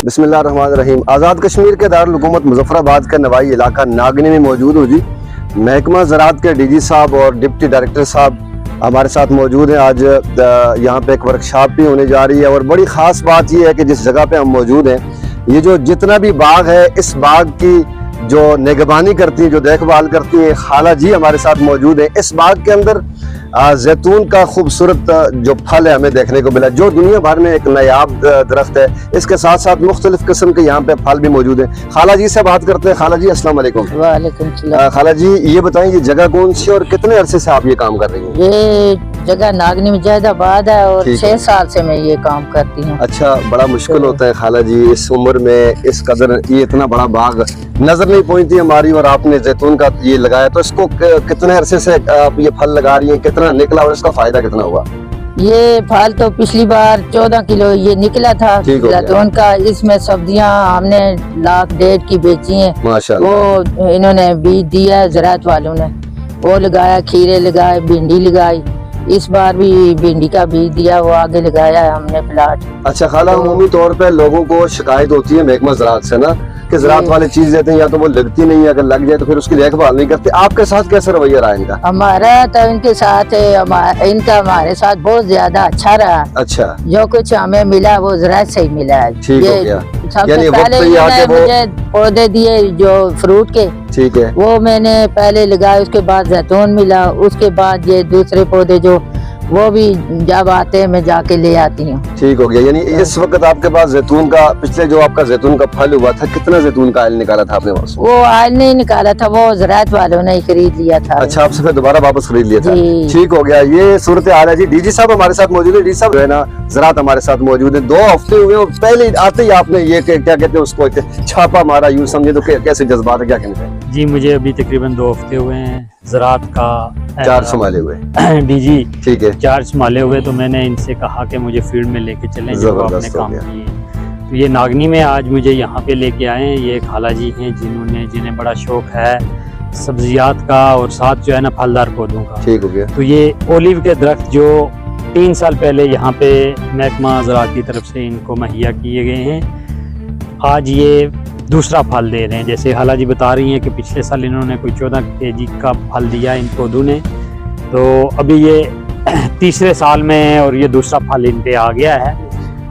बिस्मिल्लाहिर्रहमानिर्रहीम। आज़ाद कश्मीर के दारुल हुकूमत मुजफ्फराबाद का नवाई इलाका नागनी में मौजूद हूँ जी। महकमा ज़राअत के डीजी साहब और डिप्टी डायरेक्टर साहब हमारे साथ मौजूद हैं। आज यहाँ पे एक वर्कशॉप भी होने जा रही है और बड़ी ख़ास बात यह है कि जिस जगह पे हम मौजूद हैं, ये जो जितना भी बाग है, इस बाग की जो निगरानी करती है, जो देखभाल करती है, खाला जी हमारे साथ मौजूद है। इस बाग के अंदर जैतून का खूबसूरत जो फल है हमें देखने को मिला, जो दुनिया भर में एक नायाब दरख्त है। इसके साथ साथ मुख्तलिफ किस्म के यहाँ पे फल भी मौजूद है। खाला जी से बात करते हैं। खाला जी अस्सलाम वालेकुम। वालेकुम सलाम। खाला जी ये बताएं ये जगह कौन सी और कितने अरसे से आप ये काम कर रही हैं? ये जगह नागनी मुजाहिदाबाद है और 6 साल से मैं ये काम करती हूँ। अच्छा, बड़ा मुश्किल होता है खाला जी इस उम्र में, इस कदर ये इतना बड़ा बाग नजर नहीं पहुंचती हमारी, और आपने जैतून का ये लगाया, तो इसको कितने अरसे से आप ये फल लगा रही हैं, कितना निकला और इसका फायदा कितना हुआ? ये फल तो पिछली बार 14 किलो ये निकला था जैतून का। इसमें सब्जियां हमने 1.5 की बेची हैं। माशाल्लाह। वो इन्होंने बीज दिया ज़राअत वालों ने, वो लगाया, खीरे लगाए, भिंडी लगाई। इस बार भी भिंडी का बीज दिया, वो आगे लगाया है हमने प्लाट। अच्छा खाला, अमूमी तौर पे लोगों को शिकायत होती है महकमा ज़राअत से ना कि ज़राअत वाले चीज देते हैं या तो वो लगती नहीं है, अगर लग जाए तो फिर उसकी देखभाल नहीं करते। आपके साथ कैसा रवैया रहा इनका? हमारा तो इनके साथ इनका हमारे साथ बहुत ज्यादा अच्छा रहा। अच्छा, जो कुछ हमें मिला वो ज़राअत से ही मिला है। ठीक हो गया। सबसे पहले इन्होंने मुझे पौधे दिए जो फ्रूट के, ठीक है, वो मैंने पहले लगाए, उसके बाद जैतून मिला, उसके बाद ये दूसरे पौधे जो वो भी जब आते हैं मैं जाके ले आती हूँ। ठीक हो गया। यानी इस वक्त आपके पास जैतून का, पिछले जो आपका जैतून का फल हुआ था, कितना जैतून का ऑयल निकाला था आपने पास? वो ऑयल नहीं निकाला था, वो ज़राअत वालों ने ही खरीद लिया था। अच्छा, आपसे फिर दोबारा वापस खरीद लिया था। ठीक हो गया। ये सूरत हाल है जी। डीजी साहब हमारे साथ मौजूद है। डीजी साहब जो है ना ज़राअत हमारे साथ मौजूद है। 2 हफ्ते हुए और पहले आते ही आपने ये क्या कहते हैं उसको छापा मारा, यूं समझे तो कैसे जज्बात है, क्या कहते हैं? जी, मुझे अभी तकरीबन 2 हफ्ते हुए हैं ज़राअत का चार्ज संभाले हुए। डीजी ठीक है, चार्ज संभाले हुए। तो मैंने इनसे कहा कि मुझे फील्ड में लेके चलें, जो आपने काम किए। तो ये नागनी में आज मुझे यहाँ पे लेके आए हैं। ये खाला जी हैं जिन्हें बड़ा शौक है सब्जियात का और साथ जो है ना फलदार पौधों का। ठीक हो गया। तो ये ओलिव के दरख्त जो 3 साल पहले यहाँ पे महकमा ज़राअत की तरफ से इनको मुहैया किए गए हैं, आज ये दूसरा फल दे रहे हैं। जैसे खाला जी बता रही हैं कि पिछले साल इन्होंने कोई 14 kg का फल दिया इन पौधों ने, तो अभी ये तीसरे साल में और ये दूसरा फल इन पे आ गया है।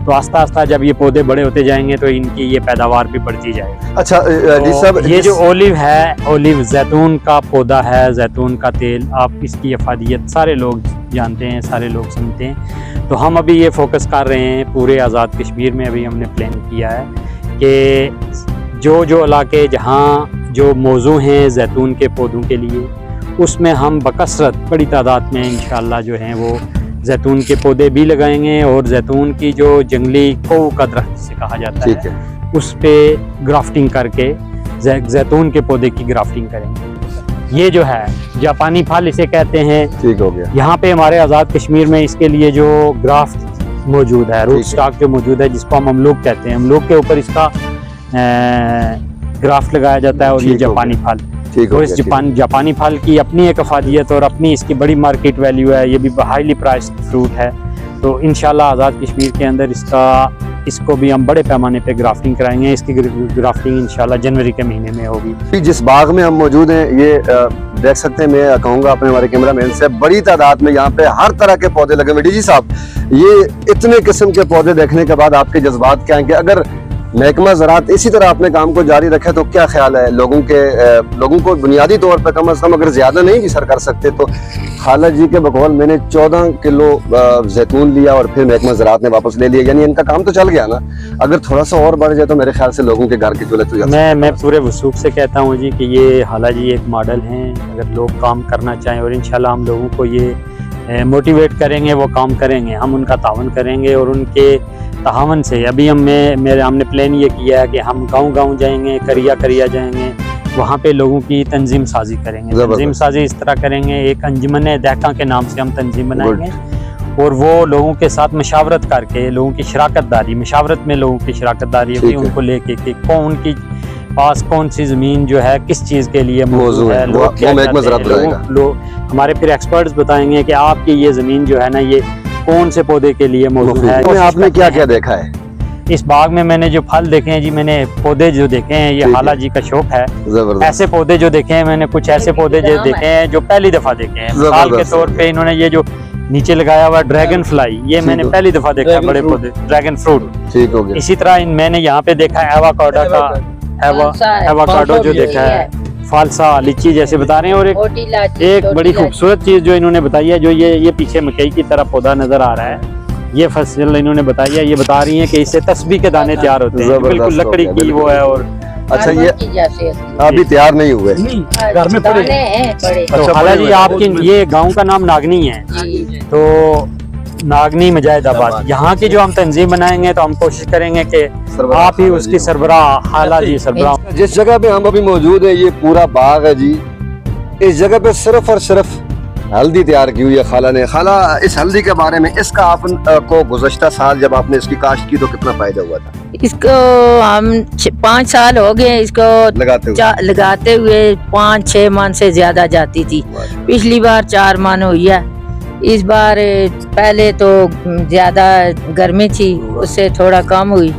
तो आस्ता आस्ता जब ये पौधे बड़े होते जाएंगे तो इनकी ये पैदावार भी बढ़ती जाएगी। अच्छा तो ये जो ओलिव है, ओलिव जैतून का पौधा है, जैतून का तेल, आप इसकी अफादियत सारे लोग जानते हैं, सारे लोग सुनते हैं। तो हम अभी ये फोकस कर रहे हैं पूरे आज़ाद कश्मीर में। अभी हमने प्लान किया है कि जो इलाके जहाँ जो मौजू हैं जैतून के पौधों के लिए, उसमें हम बकसरत बड़ी तादाद में इंशाअल्लाह जो हैं वो जैतून के पौधे भी लगाएंगे और जैतून की जो जंगली कोव का दरख्त से कहा जाता है, उस पे ग्राफ्टिंग करके जैतून के पौधे की ग्राफ्टिंग करेंगे। ये जो है जापानी फल इसे कहते हैं। ठीक हो गया। यहाँ पे हमारे आज़ाद कश्मीर में इसके लिए जो ग्राफ्ट मौजूद है, रूट स्टॉक जो मौजूद है, जिसको हम अमलूक कहते हैं, अमलूक के ऊपर इसका ग्राफ्ट लगाया जाता है और ये जापानी फल। तो इस जापानी फल की अपनी एक अफादियत और अपनी इसकी बड़ी मार्केट वैल्यू है। ये भी हाईली प्राइस्ड फ्रूट है। तो इंशाल्लाह आज़ाद कश्मीर के अंदर इसको भी हम बड़े पैमाने पे ग्राफ्टिंग कराएंगे। इसकी ग्राफ्टिंग इंशाल्लाह जनवरी के महीने में होगी। जिस बाग में हम मौजूद हैं, ये देख सकते हैं, मैं कहूँगा अपने हमारे कैमरामैन से, बड़ी तादाद में यहाँ पे हर तरह के पौधे लगे हुए। डीजी साहब, ये इतने किस्म के पौधे देखने के बाद आपके जज्बात क्या हैं कि अगर महकमा ज़राअत इसी तरह अपने काम को जारी रखे तो क्या ख्याल है लोगों को बुनियादी तौर पर कम से कम, अगर ज्यादा नहीं भी सर कर सकते तो? खाला जी के बकौल मैंने 14 किलो जैतून लिया और फिर महकमा ज़राअत ने वापस ले लिया, यानी इनका काम तो चल गया ना। अगर थोड़ा सा और बढ़ जाए तो मेरे ख्याल से लोगों के घर के चूल्हे तो मैं पूरे वसूख से कहता हूँ जी कि ये खाला जी एक मॉडल हैं। अगर लोग काम करना चाहें और इंशाल्लाह हम लोगों को ये मोटिवेट करेंगे, वो काम करेंगे, हम उनका तावन करेंगे। और उनके तावन से अभी हमने प्लान ये किया है कि हम गांव जाएंगे, करिया जाएंगे, वहाँ पे लोगों की तंजीम साजी करेंगे। तंजीम साजी इस तरह करेंगे, एक अंजुमन दहका के नाम से हम तंजीम बनाएंगे और वो लोगों के साथ मशावरत करके, लोगों की शराकतदारी, मशावरत में लोगों की शराकतदारी होगी, उनको लेके कि कौन की पास कौन सी जमीन जो है किस चीज के लिए मौजूद है, लोग हमारे फिर एक्सपर्ट्स बताएंगे कि आपकी ये जमीन जो है ना, ये कौन से पौधे के लिए मौजूद है। आपने क्या क्या देखा है? इस बाग में मैंने जो फल देखे हैं जी, मैंने पौधे जो देखे हैं, ये ठीक है। हाला जी का शौक है। जबरदस्त। ऐसे पौधे जो देखे हैं मैंने, कुछ ऐसे पौधे जो देखे हैं जो पहली दफा देखे हैं। मिसाल के जबरदस्त। तौर पे इन्होंने ये जो नीचे लगाया हुआ ड्रैगन फ्लाई, ये मैंने पहली दफा देखा है, बड़े पौधे ड्रैगन फ्रूट। ठीक हो गया। इसी तरह मैंने यहाँ पे देखा है एवाकाडो का, एवाकाडो जो देखा है, फालसा, लीची जैसे बता रहे हैं। और एक बड़ी खूबसूरत चीज जो इन्होंने बताई है, जो ये पीछे मकई की तरह पौधा नजर आ रहा है, ये फसल इन्होंने बताई है। ये बता रही है कि इससे तस्बीह के दाने तैयार होते हैं, जबरदस्त बिल्कुल लकड़ी हो गया, की वो है। और अच्छा, ये अभी तैयार नहीं हुए। घर में पड़े हैं बड़े। तो अच्छा, हाला जी बड़े- आपकी ये गांव का नाम नागनी है, तो नागनी मुजाहिदाबाद यहाँ की जो हम तंजीम बनाएंगे तो हम कोशिश करेंगे कि आप ही उसकी सरबराह, हाला जी सरबराह। जिस जगह पे हम अभी मौजूद है, ये पूरा बाग है जी। इस जगह पे सिर्फ और सिर्फ हल्दी तैयार की हुई है खाला ने। खाला, इस हल्दी के बारे में, इसका आप को गुज़श्ता साल जब आपने इसकी काश्त की तो कितना फायदा हुआ था इसको? हम 5 साल हो गए इसको लगाते हुए? लगाते हुए 5-6 मन से ज्यादा जाती थी। पिछली बार 4 मन हुई है। इस बार पहले तो ज्यादा गर्मी थी, उससे थोड़ा कम हुई,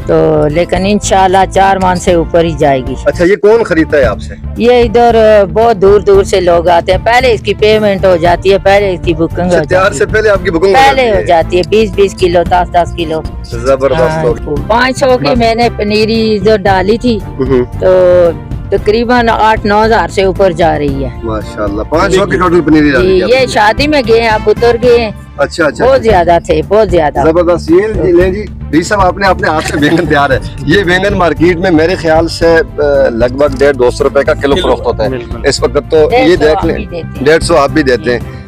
तो लेकिन इंशाल्लाह 4 मन से ऊपर ही जाएगी। अच्छा, ये कौन खरीदता है आपसे? ये इधर बहुत दूर दूर से लोग आते हैं। पहले इसकी पेमेंट हो जाती है, पहले इसकी बुकिंग हो तैयार जाती से है, पहले आपकी बुकिंग पहले हो जाती है। 20-20 किलो, 10-10 किलो। जबरदस्त हो गया। 500 की मैंने पनीरी इधर डाली थी, तो तकरीबन 8-9 हजार से ऊपर जा रही है। माशाल्लाह, 500 की टोटल पनीरी डाली थी ये आपने? शादी में गए, आप उतर गए। अच्छा अच्छा, बहुत ज्यादा थे, बहुत ज्यादा। जबरदस्त। ये ले जी, डी साहब आपने अपने हाथ से बैंगन तैयार है। ये बैंगन मार्केट में मेरे ख्याल से लगभग 150-200 रुपए का किलो फरोख्त होता है बिल्कुल। इस वक्त। तो ये देख लें, 150 आप भी देते हैं।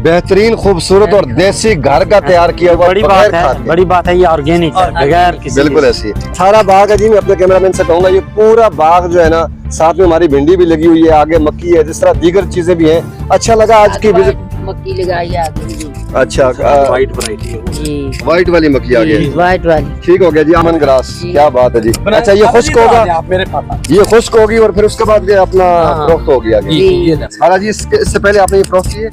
बेहतरीन, खूबसूरत और देसी घर का तैयार किया हुआ, बड़ी बगैर बात है, खाद के। बड़ी बात है, ये ऑर्गेनिक है, बगैर किसी बिल्कुल ऐसी है। सारा बाग है जी। मैं अपने कैमरामैन से कहूंगा, ये पूरा बाग जो है ना, साथ में हमारी भिंडी भी लगी हुई है, आगे मक्की है, जिस तरह दीगर चीजें भी हैं। अच्छा लगा आज की विजिट। मक्की लगाई है आगे जी। अच्छा, वाइट वैरायटी है। जी, व्हाइट वाली मक्की आ गई। व्हाइट वाली। ठीक हो गया जी, आमन ग्रास। क्या बात है जी। अच्छा, ये खुश्क होगा, ये खुश्क होगी और फिर उसके बाद ये अपना फरोख्त होगी आगे। जी, हाला जी, इससे पहले आपने ये फरोख्त की है?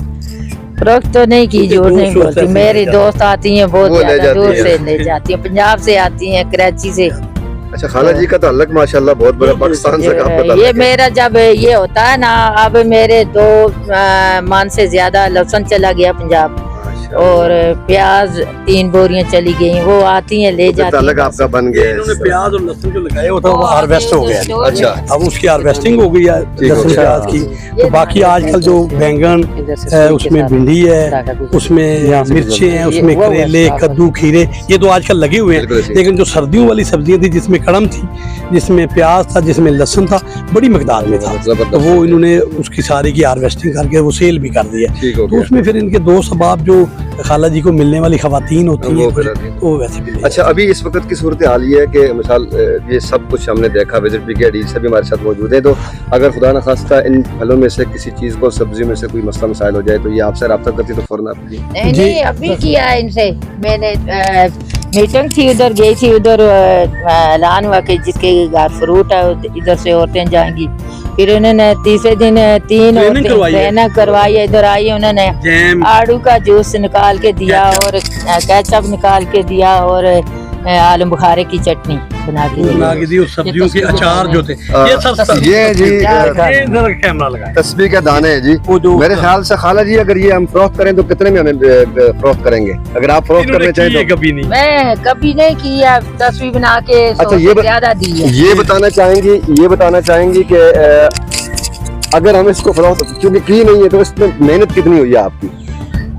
फरोख्त तो नहीं की, झूठ नहीं बोलती। मेरी दोस्त आती हैं, बहुत वो ले ज्यादा जाती दूर है। से ले जाती है, पंजाब से आती हैं, कराची से। अच्छा, खाला जी का ताल्लुक माशाल्लाह बहुत बड़ा पाकिस्तान से आपका ये ताल्लुक है। मेरा जब ये होता है ना, अब मेरे 2 मन से ज्यादा लहसुन चला गया पंजाब, और प्याज 3 बोरियां चली गई। वो आती हैं, ले तो जाती ताल्लुक हैं। आपका बन गया है। इन्होंने प्याज और लहसुन जो लगाया वो था वो हार्वेस्ट हो गया। अच्छा, अब उसकी हार्वेस्टिंग हो गई है ठीक हो लहसुन गया। प्याज की। तो बाकी आजकल जो बैंगन है, उसमें भिंडी है, उसमें मिर्चें हैं, उसमें करेले, कद्दू, खीरे, ये तो आजकल लगे हुए हैं। बिल्कुल सही। लेकिन जो सर्दियों वाली सब्जियां थी, जिसमें कड़म थी, जिसमें प्याज था, जिसमें लहसुन था, बड़ी मकदार में था, जबरदस्त। तो वो इन्होंने उसकी सारी की हार्वेस्टिंग करके वो सेल भी कर दिया। ठीक हो तो गया। उसमें फिर इनके दोस्त अहबाब जो खाला जी को मिलने वाली खवातीन होती वो हैं, फिर आती हैं। वो वैसे भी ले अच्छा, अभी इस वक्त की सूरत हाल ये है कि मिसाल ये सब कुछ हमने देखा, विजिट भी किया, डी से भी हमारे साथ मौजूद है। तो अगर खुदा न खास्ता इन फलों में से किसी चीज़ को, सब्जी में से कोई मसला मसाइल हो जाए, तो ये आपसे रब्ता करती तो फौरन आपके लिए? नहीं जी। नहीं, अभी किया है इनसे मैंने। मीटिंग थी, उधर गई थी, उधर ऐलान हुआ कि जिसके घर फ्रूट है इधर से औरतें जाएंगी। फिर उन्होंने तीसरे दिन 3 ट्रेनिंग करवाई है। ट्रेनिंग करवाई है। इधर आई, उन्होंने जैम, आड़ू का जूस निकाल के दिया, और केचप निकाल के दिया, और आलू बुखारे की चटनी बना के दी। बना के दी, और सब्जियों के अचार जो थे, ये सब ये जी ये इधर कैमरा लगाया। तस्बीह के दाने हैं जी। वो जो मेरे ख्याल से खाला जी, अगर ये हम फरोख्त करें तो कितने में हमें फरोख्त करेंगे? अगर आप फरोख्त इन्होंने करना चाहें किए तो? कभी नहीं। मैं कभी नहीं किया, तस्वीर बना के अच्छा, 100 ये से ज्यादा दी है। ये बताना चाहेंगी कि अगर हम इसको फरोख्त क्योंकि की नहीं है, तो इसमें मेहनत कितनी हुई है आपकी?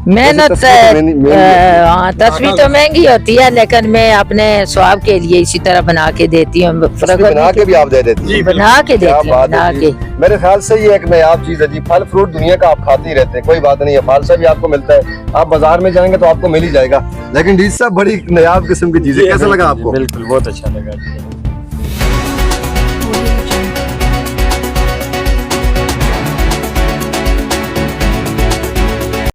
मेहनत तस्वीर तो महंगी हाँ, तस्वीर तो महंगी होती है, लेकिन मैं अपने स्वाब के लिए इसी तरह बना के देती हूँ। तस्वीर बना के भी आप दे देती हैं? बना के क्या देती हूँ, बात बना है के। जी। मेरे ख्याल से ये एक नायाब चीज है जी। फल फ्रूट दुनिया का आप खाते ही रहते हैं, कोई बात नहीं है, फालसा भी आपको मिलता है, आप बाजार में जाएंगे तो आपको मिल ही जाएगा। लेकिन डी साहब, बड़ी नायाब किस्म की चीजें, कैसा लगा आपको? बिल्कुल, बहुत अच्छा लगा।